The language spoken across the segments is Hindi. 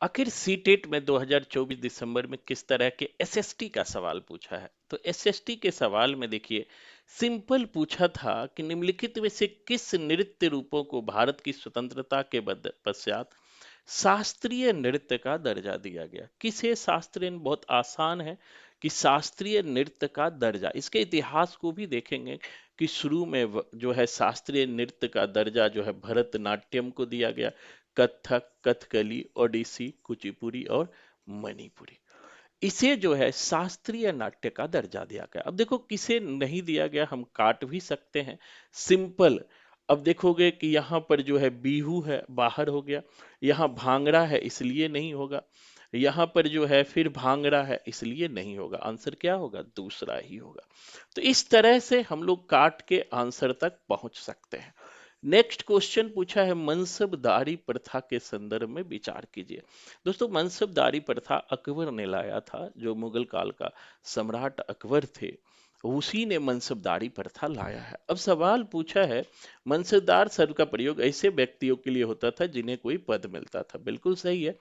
आखिर सीटेट में 2024 दिसंबर में किस तरह के एसएसटी का सवाल पूछा है? तो एसएसटी के सवाल में देखिए, सिंपल पूछा था कि निम्नलिखित में से किस नृत्य रूपों को भारत की स्वतंत्रता के पश्चात शास्त्रीय नृत्य का दर्जा दिया गया? किसे शास्त्रीय? बहुत आसान है कि शास्त्रीय नृत्य का दर्जा। इसके इतिहास को भी देखेंगे कि शुरू में जो है शास्त्रीय नृत्य का दर्जा जो है भरतनाट्यम को दिया गया, कथक, कथकली, ओडिसी, कुचिपुड़ी और मणिपुरी। इसे जो है शास्त्रीय नाट्य का दर्जा दिया गया। अब देखो किसे नहीं दिया गया, हम काट भी सकते हैं। सिंपल, अब देखोगे कि यहाँ पर जो है बीहू है, बाहर हो गया। यहाँ भांगड़ा है, इसलिए नहीं होगा। यहाँ पर जो है फिर भांगड़ा है, इसलिए नहीं होगा। आंसर क्या होगा? दूसरा ही होगा। तो इस तरह से हम लोग काट के आंसर तक पहुंच सकते हैं। नेक्स्ट क्वेश्चन पूछा है, मनसबदारी प्रथा के संदर्भ में विचार कीजिए। दोस्तों, मनसबदारी प्रथा अकबर ने लाया था, जो मुगल काल का सम्राट अकबर थे, उसी ने मनसबदारी प्रथा लाया है। अब सवाल पूछा है, मनसबदार शब्द का प्रयोग ऐसे व्यक्तियों के लिए होता था जिन्हें कोई पद मिलता था। बिल्कुल सही है।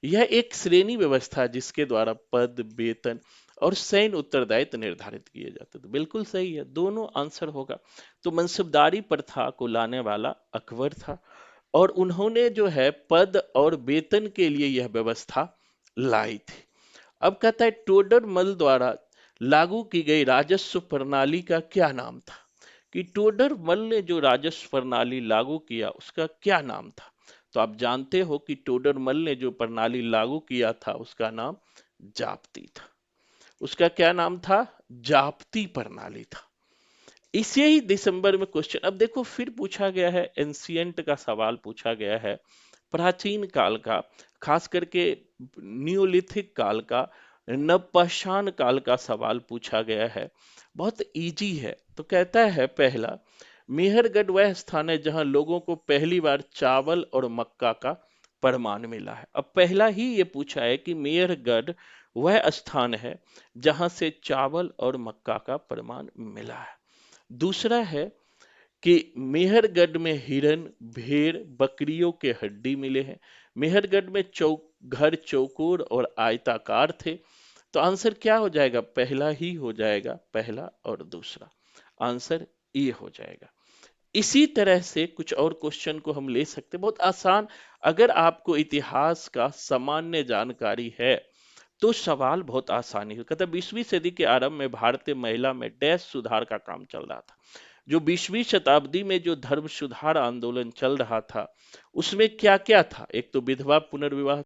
यह एक श्रेणी व्यवस्था है जिसके द्वारा पद, वेतन और सैन्य उत्तरदायित्व निर्धारित किए जाते थे। बिल्कुल सही है, दोनों आंसर होगा। तो मनसबदारी प्रथा को लाने वाला अकबर था, और उन्होंने जो है पद और वेतन के लिए यह व्यवस्था लाई थी। अब कहता है, टोडरमल द्वारा लागू की गई राजस्व प्रणाली का क्या नाम था? कि टोडरमल ने जो राजस्व प्रणाली लागू किया उसका क्या नाम था? तो आप जानते हो कि टोडरमल ने जो प्रणाली लागू किया था उसका नाम जाप्ती था। उसका क्या नाम था? जाप्ती प्रणाली था। इसे ही दिसंबर में क्वेश्चन, अब देखो फिर पूछा गया है, एंशियंट का सवाल पूछा गया है, प्राचीन काल का, खास करके नियोलिथिक काल का, नवपाषाण काल का सवाल पूछा गया है। बहुत इजी है। तो कहता है पहला, मेहरगढ़ वह स्थान है जहां लोगों को पहली बार चावल और मक्का का प्रमाण मिला है। अब पहला ही ये पूछा है कि मेहरगढ़ वह स्थान है जहां से चावल और मक्का का प्रमाण मिला है। दूसरा है कि मेहरगढ़ में हिरन, भेड़, बकरियों के हड्डी मिले हैं। मेहरगढ़ में घर चौकोर और आयताकार थे। तो आंसर क्या हो जाएगा? पहला ही हो जाएगा, पहला और दूसरा। आंसर ए हो जाएगा। इसी तरह से कुछ और क्वेश्चन को हम ले सकते हैं, बहुत आसान। अगर आपको इतिहास का सामान्य जानकारी है तो सवाल बहुत आसानी हो। कहता 20वीं सदी के आरंभ में भारतीय महिला में डैश सुधार का काम चल रहा था। जो 20वीं शताब्दी में जो धर्म सुधार आंदोलन चल रहा था उसमें क्या क्या था? एक तो विधवा पुनर्विवाह